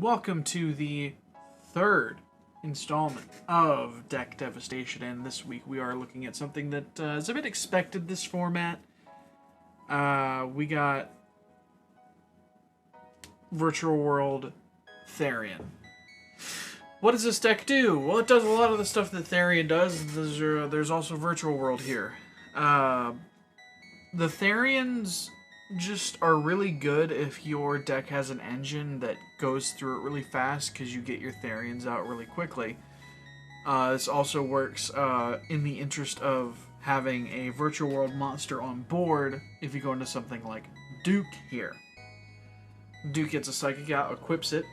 Welcome to the third installment of Deck Devastation, and this week we are looking at something that is a bit expected this format. We got Virtual World Therion. What does this deck do? Well, it does a lot of the stuff that Therion does. There's also Virtual World here. The Therions just are really good if your deck has an engine that goes through it really fast because you get your Therions out really quickly. This also works in the interest of having a Virtual World monster on board if you go into something like Duke here. Duke gets a Psychic out, equips it,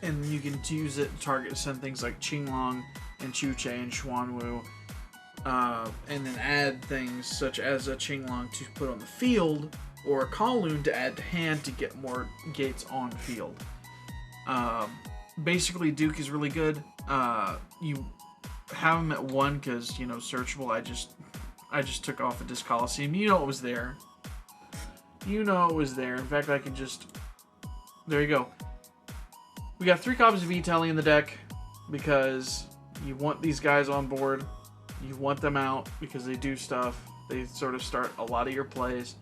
and you can use it to target send things like Qinglong and Chuche and Xuanwu. And then add things such as a Qinglong to put on the field, or a Kowloon to add to hand to get more gates on field. Basically, Duke is really good. You have him at 1 because, searchable. I just took off a Disc Coliseum. You know it was there. You know it was there. In fact, I can just... There you go. We got 3 copies of E-Telly in the deck because you want these guys on board. You want them out because they do stuff. They sort of start a lot of your plays.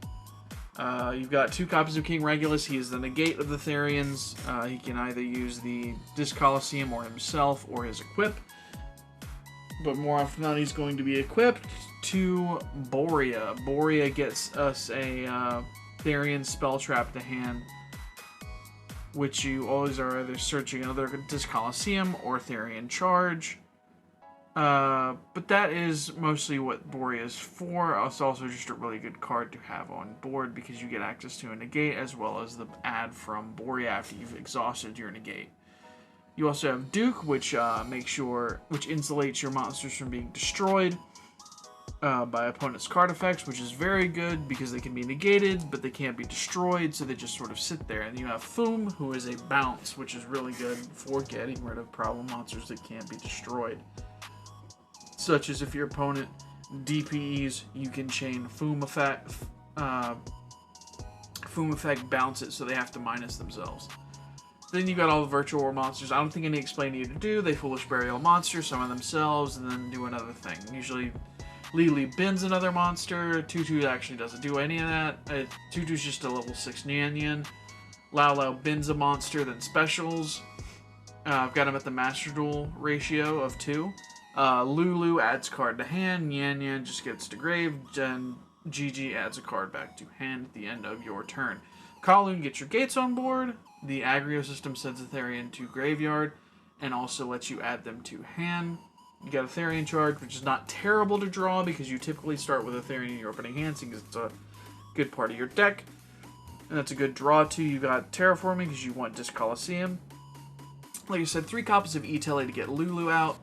You've got 2 copies of King Regulus. He is the negate of the Therions. He can either use the Disc Coliseum or himself or his equip. But more often than not, he's going to be equipped to Borea. Borea gets us a Therion spell trap to hand, which you always are either searching another Disc Coliseum or Therion charge. But that is mostly what Borea is for. It's also just a really good card to have on board because you get access to a negate as well as the add from Borea after you've exhausted your negate. You also have Duke, which insulates your monsters from being destroyed by opponent's card effects, which is very good because they can be negated, but they can't be destroyed, so they just sort of sit there. And you have Foom, who is a bounce, which is really good for getting rid of problem monsters that can't be destroyed. Such as if your opponent DPEs, you can chain Foom effect, bounce it, so they have to minus themselves. Then you got all the Virtual World monsters. I don't think any explain to you to do. They Foolish Burial monster, summon themselves, and then do another thing. Usually, Lili bins another monster. Tutu actually doesn't do any of that. Tutu's just a level 6 Nyan Nyan. Lao Lao bins a monster, then specials. I've got him at the Master Duel ratio of 2. Lulu adds card to hand, Nyan Nyan just gets to grave, and Gigi adds a card back to hand at the end of your turn. Kowloon gets your gates on board, the aggro system sends a Therion to graveyard, and also lets you add them to hand. You got a Therion charge, which is not terrible to draw because you typically start with a Therion in your opening hand, because it's a good part of your deck. And that's a good draw too. You got Terraforming because you want Disc Coliseum. Like I said, 3 copies of E-Telly to get Lulu out.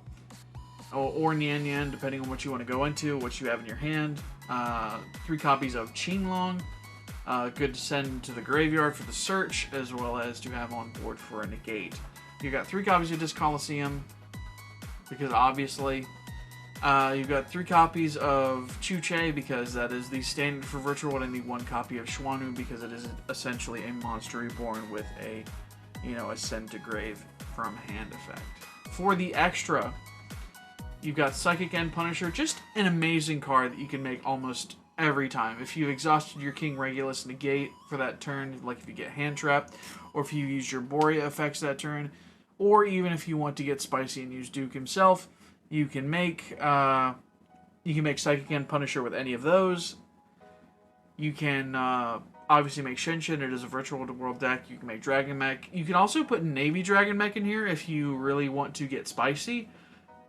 Or Nyan Nyan, depending on what you want to go into, what you have in your hand. 3 copies of Qinglong, good to send to the graveyard for the search, as well as to have on board for a negate. You got 3 copies of Disc Coliseum, because obviously. You've got 3 copies of Chuche, because that is the standard for Virtual World, and the 1 copy of Xuanwu, because it is essentially a monster reborn with a send to grave from hand effect. For the extra, you've got Psychic and Punisher, just an amazing card that you can make almost every time. If you've exhausted your King Regulus negate for that turn, like if you get hand trapped, or if you use your Borea effects that turn, or even if you want to get spicy and use Duke himself, you can make Psychic and Punisher with any of those. You can obviously make Shinshin. It is a Virtual World deck. You can make Dragon Mech. You can also put Navy Dragon Mech in here if you really want to get spicy.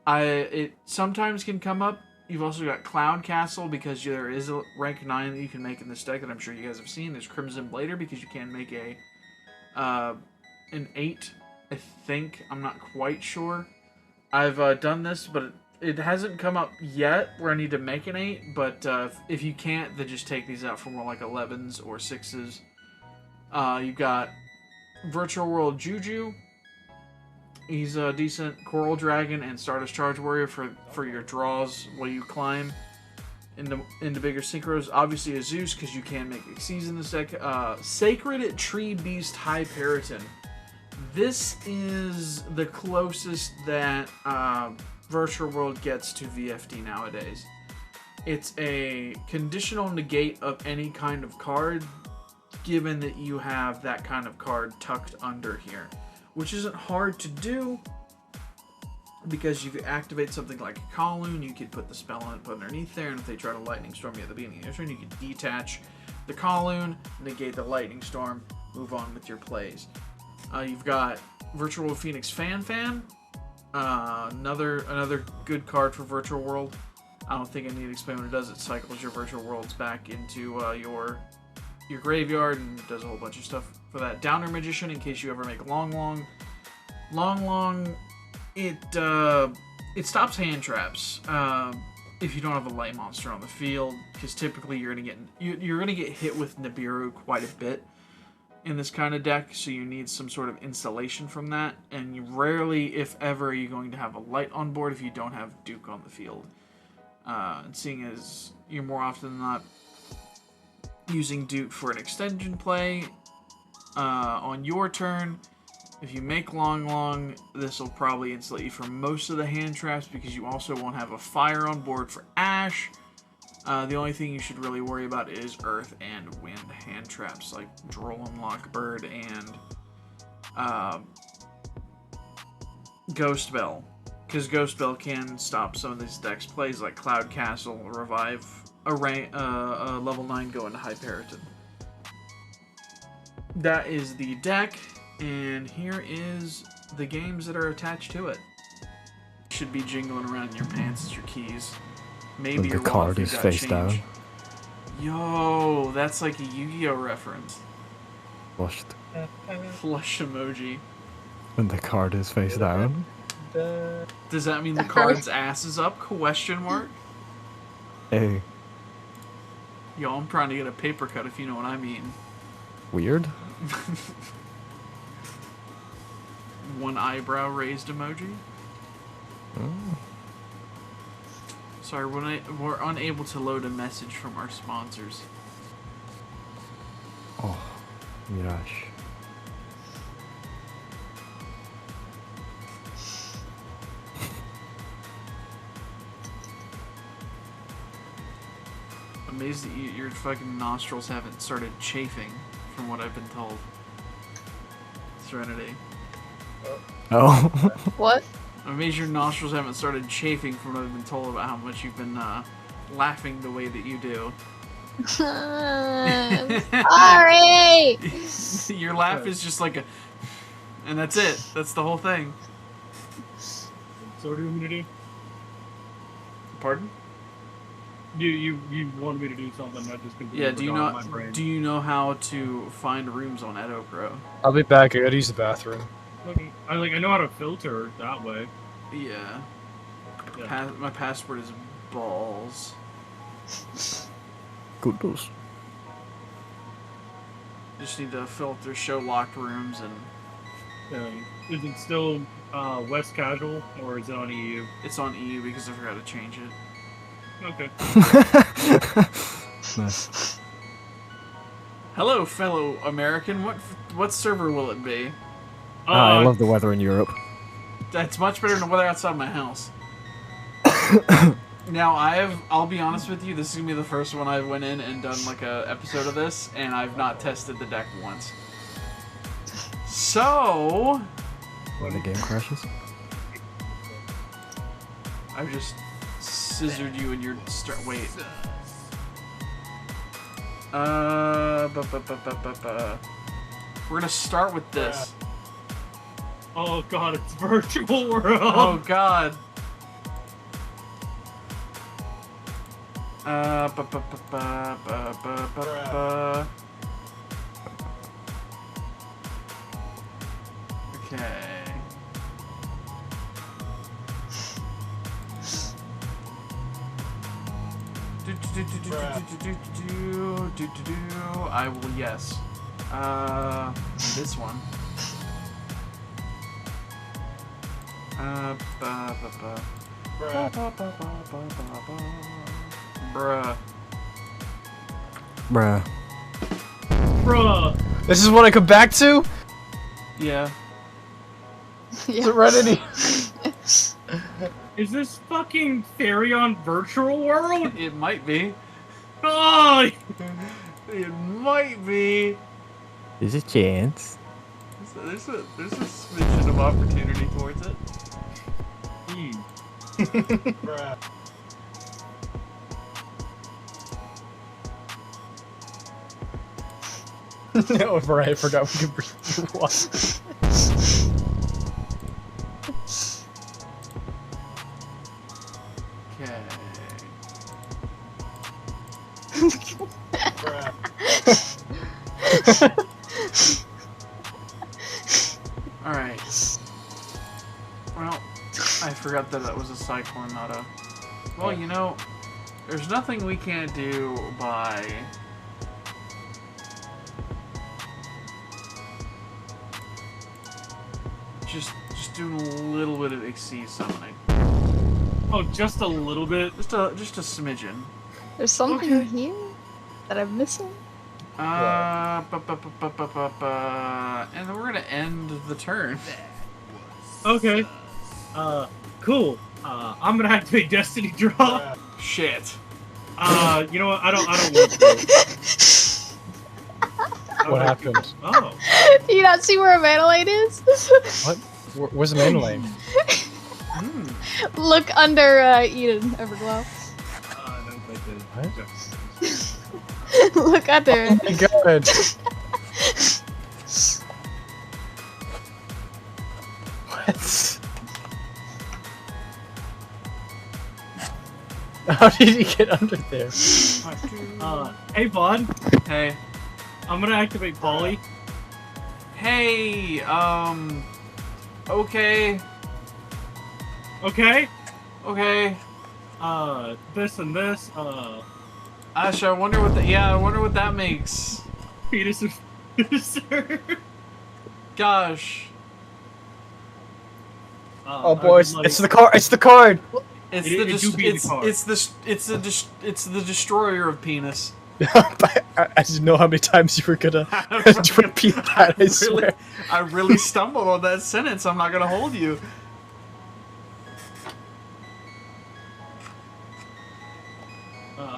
It sometimes can come up. You've also got Cloud Castle because there is a rank 9 that you can make in this deck that I'm sure you guys have seen. There's Crimson Blader because you can make an 8, I think. I'm not quite sure. I've done this, but it hasn't come up yet where I need to make an 8. But if you can't, then just take these out for more like 11s or 6s. You've got Virtual World Juju. He's a decent Coral Dragon and Stardust Charge Warrior for your draws while you climb into bigger synchros. Obviously a Zeus because you can make Xyz in this deck. Sacred Tree Beast Hyperiton. This is the closest that Virtual World gets to VFD nowadays. It's a conditional negate of any kind of card, given that you have that kind of card tucked under here, which isn't hard to do, because you could activate something like a Kowloon, you could put the spell on it, put underneath there, and if they try to Lightning Storm you at the beginning of your turn, you can detach the Kowloon, negate the Lightning Storm, move on with your plays. You've got Virtual World Phoenix Fan, another good card for Virtual World. I don't think I need to explain what it does. It cycles your Virtual Worlds back into your graveyard and does a whole bunch of stuff for that. Downer Magician, in case you ever make long. It stops hand traps if you don't have a light monster on the field, because typically you're gonna get hit with Nibiru quite a bit in this kind of deck, so you need some sort of insulation from that, and you rarely, if ever, are you going to have a light on board if you don't have Duke on the field. And seeing as you're more often than not using Duke for an extension play on your turn, if you make long, this will probably insulate you from most of the hand traps, because you also won't have a fire on board for Ash. The only thing you should really worry about is Earth and Wind hand traps, like Droll and Lockbird and Ghost Bell. Because Ghost Bell can stop some of these decks plays, like Cloud Castle, revive a level 9 go into Hyperiton. That is the deck, and here is the games that are attached to it. Should be jingling around in your pants as your keys. Maybe the card is face down. Yo, that's like a Yu-Gi-Oh reference. Flushed. Flush emoji. And the card is face down. Does that mean the card's ass is up? Question mark. Hey. Yo, I'm trying to get a paper cut, if you know what I mean. Weird. One eyebrow raised emoji. Oh. Sorry, we're unable to load a message from our sponsors. Oh, Mirage. Amazed that your fucking nostrils haven't started chafing, from what I've been told. Serenity. Oh. What? I'm amazed your nostrils haven't started chafing from what I've been told about how much you've been laughing the way that you do. Sorry! Your laugh is just like a... And that's it. That's the whole thing. So what do you want me to do? Pardon? You wanted me to do something that just completely Yeah, forgot my brain. do you know how to find rooms on Edo Pro? I'll be back. I gotta use the bathroom. I know how to filter that way. Yeah. Yeah. My password is balls. Goodness. Just need to filter show locked rooms and... Is it still West Casual, or is it on EU? It's on EU because I forgot to change it. Okay. Nice. Hello, fellow American. What server will it be? I love the weather in Europe. That's much better than the weather outside my house. Now, I'll be honest with you, this is going to be the first one I went in and done like a episode of this, and I've not tested the deck once. So... When the game crashes? I've just scissored you in your... Wait. We're going to start with this. Oh god, it's virtual world! Oh god. Okay. I will, yes. This one. Bruh. Bruh. Bruh! This is what I come back to? Yeah. Is it right in here? Is this fucking Therion virtual world? It might be. Oh! It might be. There's a chance. There's a smidgen of opportunity towards it. Bruh. No, right, I forgot we could breathe water. Alright. Well, I forgot that that was a cyclone, not a... Well, you know, there's nothing we can't do by... Just doing a little bit of Exceed summoning. Oh, just a little bit? Just a smidgen. There's something here that I'm missing. And then we're gonna end the turn. Okay. Cool. I'm gonna activate Destiny Draw. Shit. You know what? I don't want to. What happened? Oh. Do you not see where a mana lane is? What? Where's the main lane? Look under Eden Everglow. What? Look under. Oh my god. What? How did he get under there? Hey, Vaughn. Hey. I'm gonna activate Polly. Hey, okay. Okay? Okay. This and this, Ash, I wonder what I wonder what that makes. Penis and Finisher. Gosh. Oh boys, it's the card! It's the card! It's the destroyer of penis. I didn't know how many times you were gonna repeat that, I swear. I really stumbled on that sentence, I'm not gonna hold you.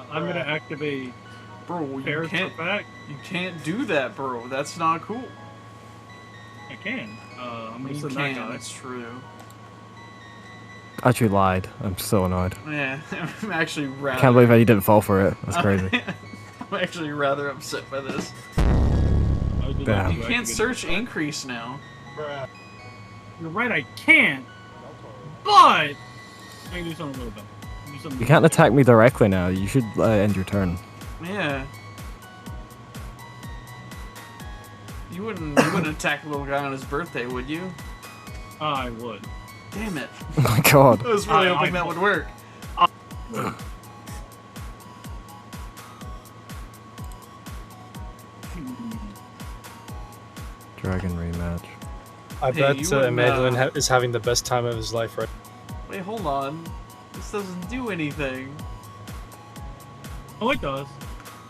I'm gonna activate... Bro, you can't do that, bro. That's not cool. I can. I'm gonna You send can, that guy. that's true. I actually lied. I'm so annoyed. Yeah, I'm actually rather... I can't believe I didn't fall for it. That's crazy. I'm actually rather upset by this. Damn. You can't search increase now. You're right, I can't. But I can do something a little bit. You can't attack me directly now. You should end your turn. Yeah. You wouldn't attack a little guy on his birthday, would you? I would. Damn it. Oh my god. I was really hoping that would work. Dragon rematch. I Hey, bet you wouldn't, Emmanuel is having the best time of his life right Wait, hold on. This doesn't do anything. Oh, it does.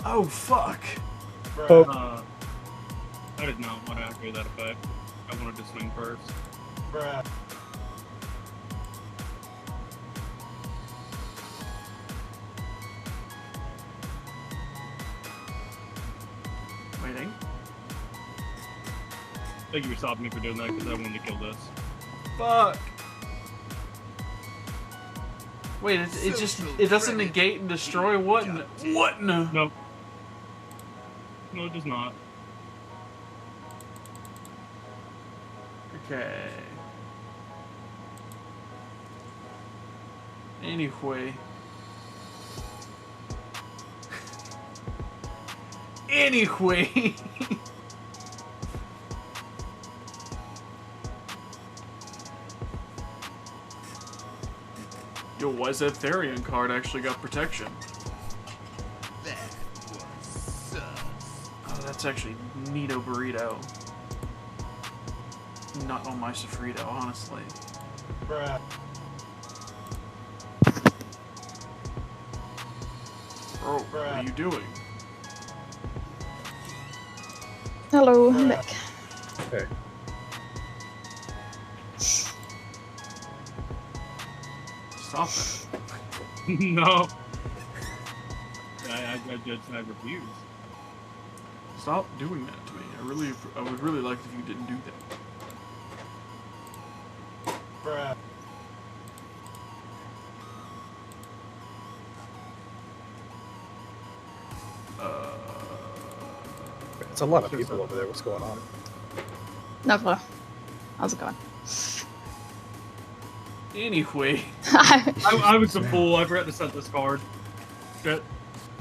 Oh, fuck. Oh. I did not want to activate that effect. I wanted to swing first. Waiting. Thank you for stopping me for doing that because I wanted to kill this. Fuck. Wait, it doesn't negate and destroy what? What? No. Nope. No, it does not. Okay. Anyway. Anyway. Yo, why is that Therion card actually got protection? Oh, that's actually Neato Burrito. Not on my sofrito, honestly. Bro, what are you doing? Hello, I'm back. Okay. Stop it. No. I refuse. Stop doing that to me. I would really like if you didn't do that. Bruh. It's a lot of people over there. What's going on? No clue. How's it going? Anyway. I was a fool. I forgot to set this card. Shit.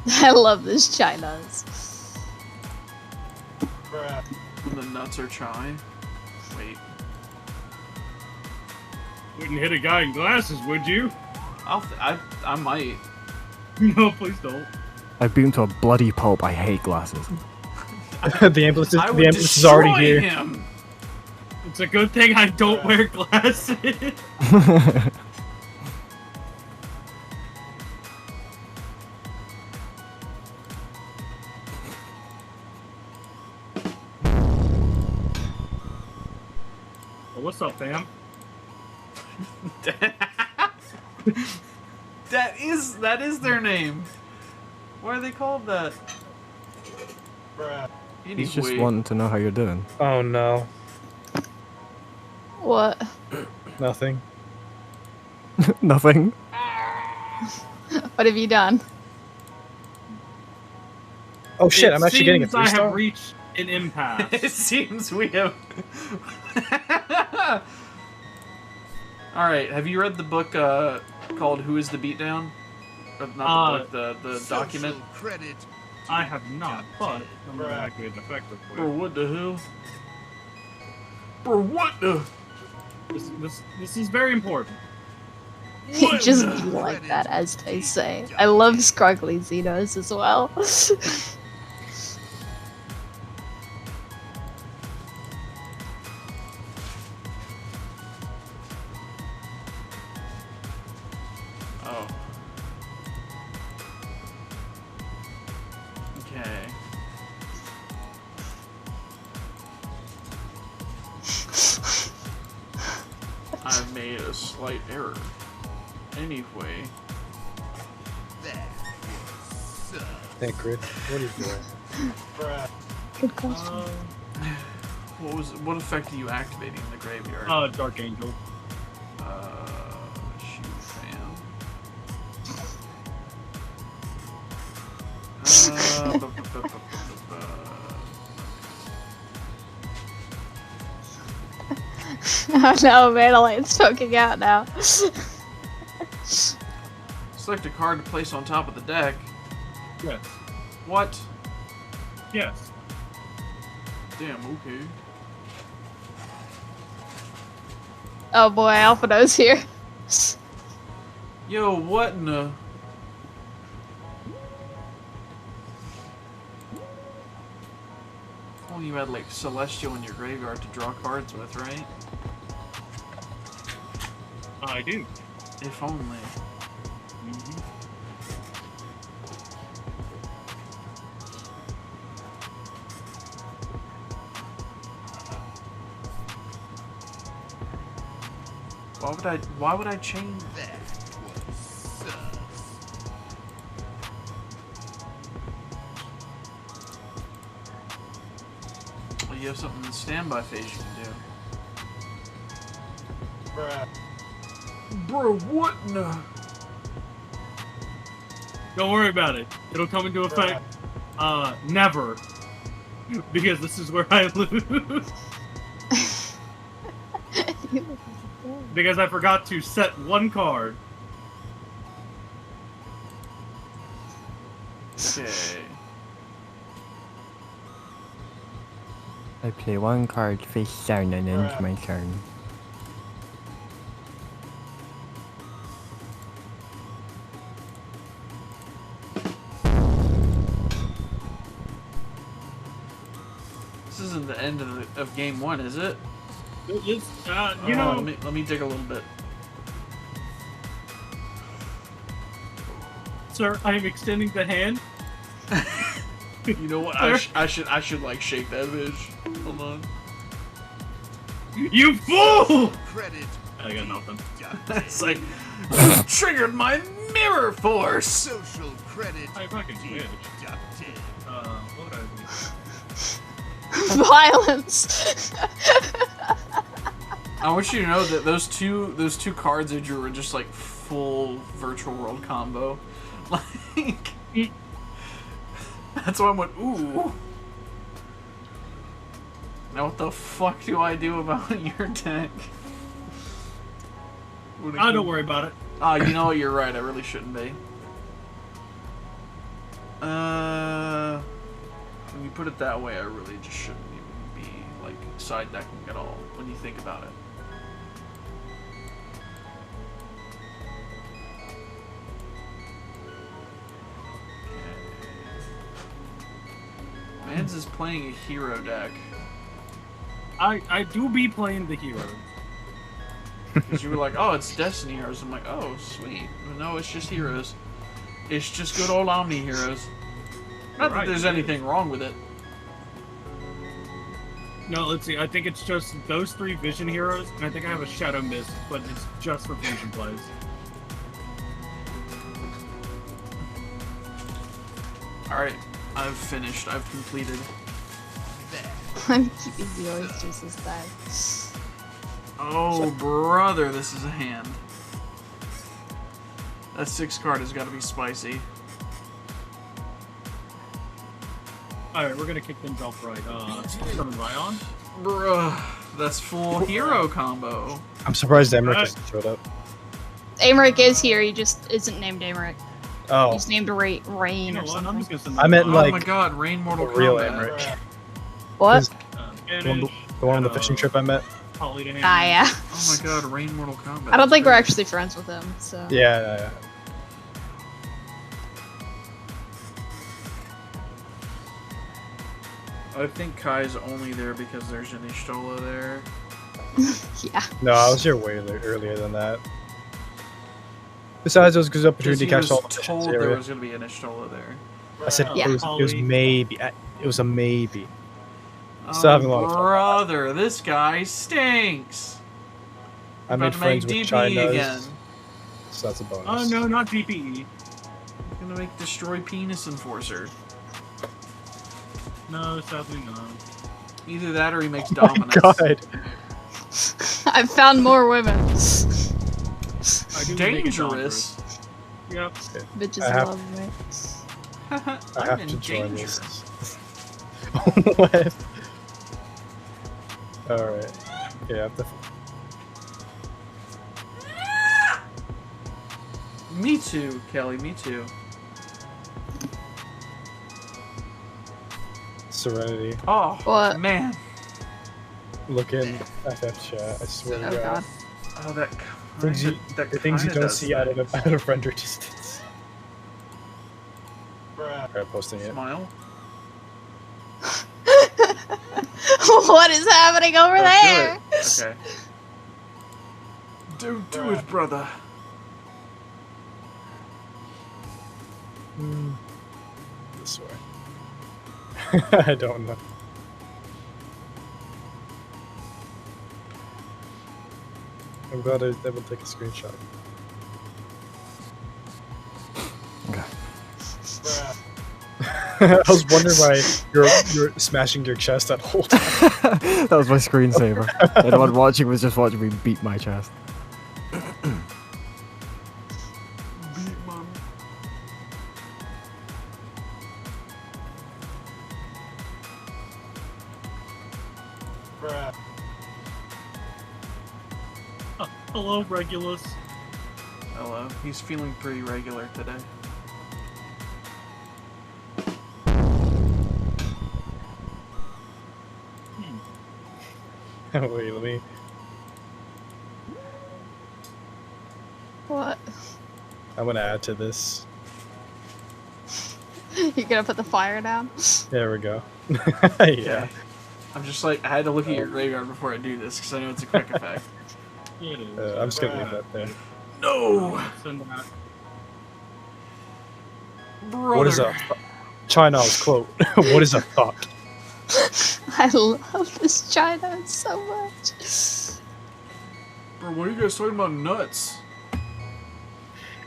I love this Chinas. Bruh. When the nuts are chai. Wait. Wouldn't hit a guy in glasses, would you? I might. No, please don't. I beat him to a bloody pulp. I hate glasses. The ambulance I would is already here. him. It's a good thing I don't wear glasses. Oh, what's up, fam? That is their name. Why are they called that? Bruh. Anyway. He's just wanting to know how you're doing. Oh no. What? Nothing. Nothing. What have you done? Oh shit! I'm actually getting a I 3-star. have reached an impasse. It seems we have. Alright, have you read the book called Who is the Beatdown? Not the book, the document? Credit. I have not, but I'm gonna activate an effect real Bro, quick. what the hell? Bro, what the? This is very important. It just be like that, as they say. I love scruggly Xenos as well. Oh. Okay. I've made a slight error. Anyway. Hey, Grid. What are you doing? Bruh. Good question. What effect are you activating in the graveyard? Dark Angel. Shoot, fam. Oh no, Manoline's poking out now. Select a card to place on top of the deck. Yes. What? Yes. Damn, okay. Oh boy, Alphino's here. Yo, what in the... Well, you had, like, Celestial in your graveyard to draw cards with, right? I do. If only. Why would I change that? Well, you have something in the standby phase you can do. Bruh. Bro, what in the... Don't worry about it. It'll come into effect. Never. Because this is where I lose. Because I forgot to set one card. Okay. I play one card face down and end my turn. This isn't the end of game one, is it? It's, you know... Let me dig a little bit. Sir, I am extending the hand. You know what? I should like shake that bitch. Hold on. You fool! Credit. I got nothing. It's like, you triggered my mirror force! Social credit I fucking did. deducted. What did I do? Violence. I want you to know that those two cards I drew were just like full virtual world combo. Like, that's why I went, ooh. Now what the fuck do I do about your deck? Oh, don't worry about it. Ah, you know what? You're right. I really shouldn't be. When you put it that way, I really just shouldn't even be like side decking at all. When you think about it. Okay. Mans is playing a hero deck. I do be playing the hero. Because you were like, oh, it's Destiny heroes. I'm like, oh, sweet. But no, it's just heroes. It's just good old Omni heroes. Not that there's anything wrong with it. No, let's see. I think it's just those 3 Vision heroes, and I think I have a Shadow Mist, but it's just for Vision plays. Alright, I've finished. I've completed. I'm keeping the oysters this time. Oh, brother, this is a hand. That 6 card has got to be spicy. Alright, we're gonna kick things off right. Summon Ryan. Bruh, that's full hero combo. I'm surprised Emmerich hasn't showed up. Amric is here, he just isn't named Amric. Oh, He's named Rain You know or what? I'm something. just gonna send I meant Oh like my god, Rain Mortal the real Kombat. Emmerich. What? The one on the fishing trip I met. Holly to hand. Ah, yeah. Oh my god, Rain Mortal Kombat. I don't think we're actually friends with him, so. Yeah. I think Kai's only there because there's an Ishtola there. Yeah. No, I was here way earlier than that. Besides, it was a good opportunity to catch all the was fish told in there area. was going to be an Ishtola there. I said Yeah. it was maybe. It was a maybe. Still Oh, having a lot of fun. brother, this guy stinks. I About made to friends make with DP China's, again. so that's a bonus. Oh no, not DPE. He's gonna make Destroy Penis Enforcer. No, sadly not. Either that or he makes Oh my Dominus. god. I've found more women. I do make it Dangerous. Yep. Bitches I have- love me. I I'm have in to join danger. this. What? Alright. Yeah, Me too, Kelly, me too. Serenity. Oh, What? man. Look in FF chat, I swear Oh to God. god. Oh, that Things you, that the things you kinda don't does see that. out of render distance. Bruh. Alright, posting it. Smile. What is happening over there? Do it. Okay. Do it, brother. This way. I don't know. I'm glad I will take a screenshot. Bruh. I was wondering why you're smashing your chest that whole time. That was my screensaver. Anyone watching was just watching me beat my chest. Beat mom. Bruh. Hello, Regulus. Hello. He's feeling pretty regular today. Wait, let me. What? I'm gonna add to this. You're gonna put the fire down? There we go. Yeah. Yeah. I'm just like, I had to look at your graveyard before I do this because I know it's a quick effect. It is. I'm just gonna leave that there. No! Send that. Brother. What is a China's quote? What is a thought? I love this China so much. Bro, what are you guys talking about nuts?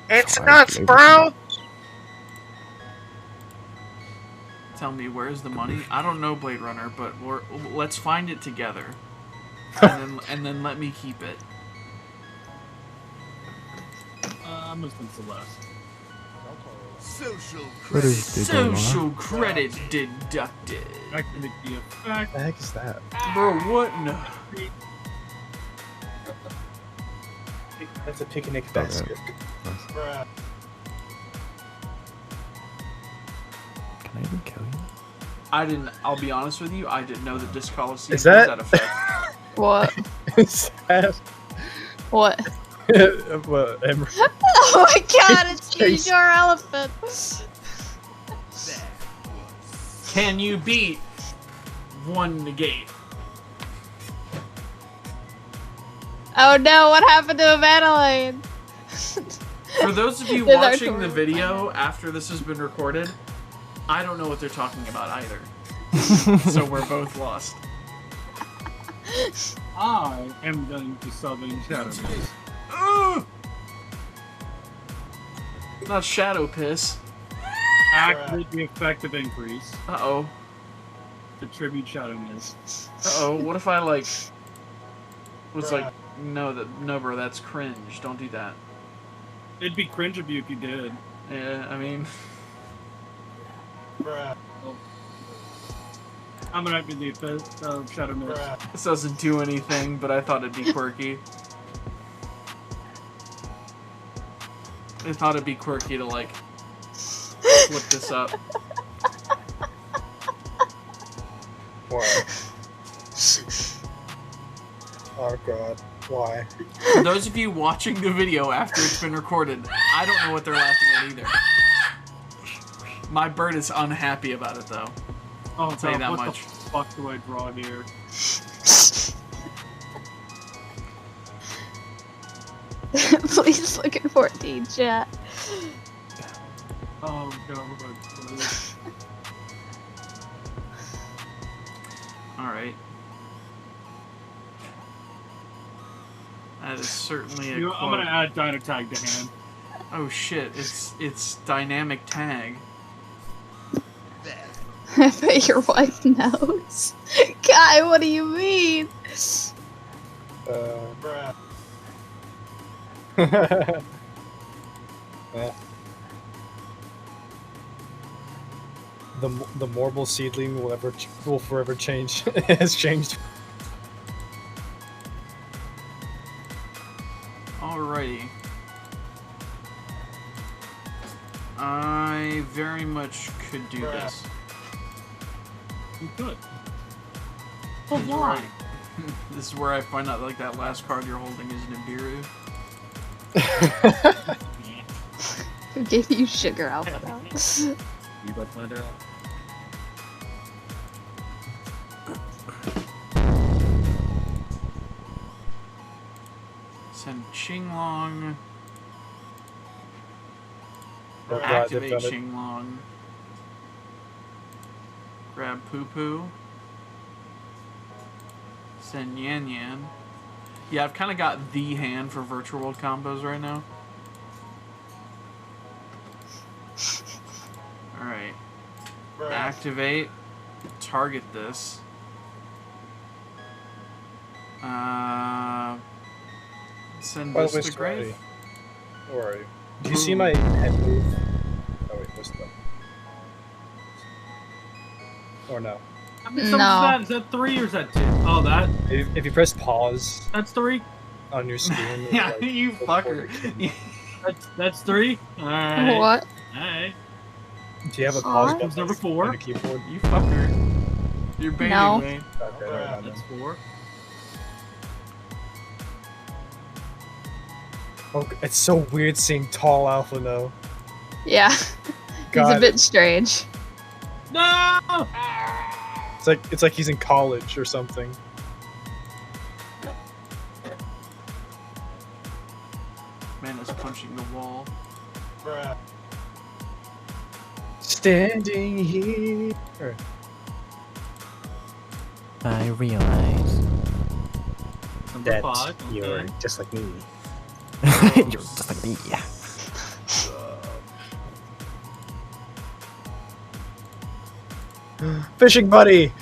It's nuts, bro! Tell me, where's the money? I don't know, Blade Runner, but let's find it together. And then let me keep it. I'm gonna spend Celeste. Social What credit. is the Social credit deducted. Activate the effect. The heck is that? Bro, what? No. That's a picnic basket. Bruh. Can I even kill you? I didn't. I'll be honest with you. I didn't know that Disc Coliseum Is that- has that effect. What? Is that? What? What? Oh my god, it's Chase. Use Your Elephant! Can you beat one negate? Oh no, what happened to Evangeline? For those of you Did our watching the tour- video after this has been recorded, I don't know what they're talking about either. So we're both lost. I am going to summon Shadowlands. Ugh! Not Shadow Piss. Activate the effective increase Uh-oh. to tribute Shadowlands. Uh-oh. What if I, like... was like, no, bro, that's cringe. Don't do that. It'd be cringe of you if you did. Yeah, I mean... Bruh. I'm gonna activate the effect of Shadowlands. Bruh. This doesn't do anything, but I thought it'd be quirky. I thought it'd be quirky to, like, flip this up. Why? Oh god. Why? For those of you watching the video after it's been recorded, I don't know what they're laughing at either. My bird is unhappy about it, though. Oh, tell you God, that what much. the fuck do I draw here? Please look at 14 chat. Oh, God. Alright. That is certainly a You know, I'm quote. gonna add Dino Tag to hand. Oh shit, it's dynamic tag. I bet your wife knows. Guy, what do you mean? Bruh. Eh. The Morble seedling will forever change. It has changed. Alrighty. I very much could do this. You could. But why? This is where I find out like that last card you're holding is Nibiru. Who gave you sugar alpha now? You about to find out. Send Qinglong. Oh, God, they've Activate done it. Qinglong. Grab Poo Poo. Send Yan Yan. Yeah, I've kind of got the hand for Virtual World combos right now. Alright. Bruh. Activate. Target this. Send By this the way, to Smarty, Grave. where are you? Do you see my head move? Oh wait, what's that? Or no? How many summons is that? Is that 3 or is that 2? Oh, that? If you press pause That's 3? on your screen, it, Yeah, like, you goes fucker. forward. That's 3? Alright. What? Alright. Do you have a pause Aw. button Number on 4. the keyboard? You fucker. You're baiting No. me. Okay, never mind That's then. 4. Oh, it's so weird seeing tall alpha now. Yeah. He's a God. bit strange. No! It's like he's in college or something. Man is punching the wall. Bruh. Standing here. I realize. Number that 5. you're Okay. just like me. You're just like me. Fishing buddy.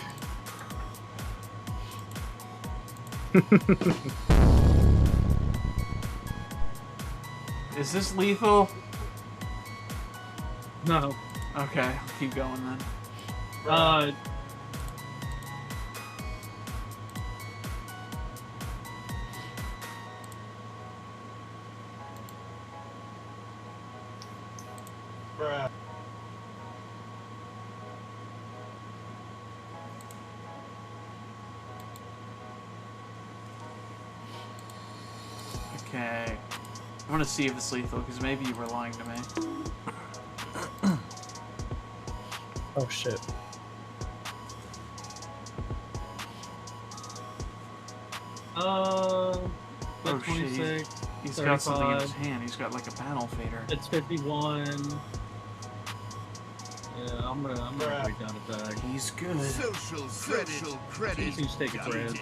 Is this lethal? No. Okay, I'll keep going then. Bruh. Okay. I want to see if it's lethal, because maybe you were lying to me. Oh shit. Oh shit, 26. he's got something in his 35. hand. He's got like a panel fader. It's 51. Yeah, I'm gonna break down attack. He's good. Social credit. He's taking bread.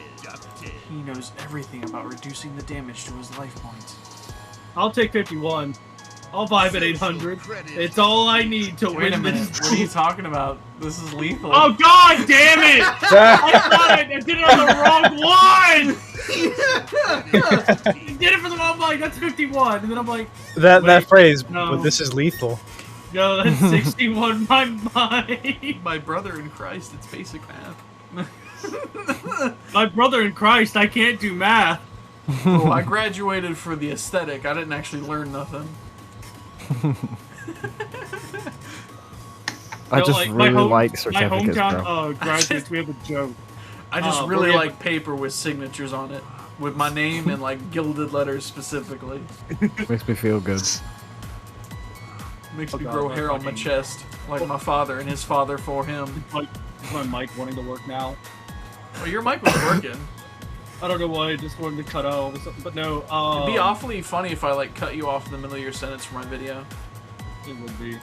He knows everything about reducing the damage to his life points. I'll take 51. I'll vibe at 800. It's all I need to Wait win a minute, this. what are you talking about? This is lethal. Oh god damn it! I thought I did it on the wrong one! I did it for the wrong one, that's 51. And then I'm like, That wait, phrase, no. but this is lethal. yo, that's 61 my mind. My brother in Christ, it's basic math. My brother in Christ, I can't do math. Oh, I graduated for the aesthetic. I didn't actually learn nothing. I No, just like, really like my certificates, hometown bro. graduates, we have a joke. I just but really we have- like paper with signatures on it. With my name and like gilded letters specifically. Makes me feel good. Makes Oh me God, grow my hair on my fucking- chest. Like my father and his father for him. Like, is my mic wanting to work now? Well, your mic was working. I don't know why, I just wanted to cut out or something, but no, It'd be awfully funny if I like cut you off in the middle of your sentence for my video. it would be.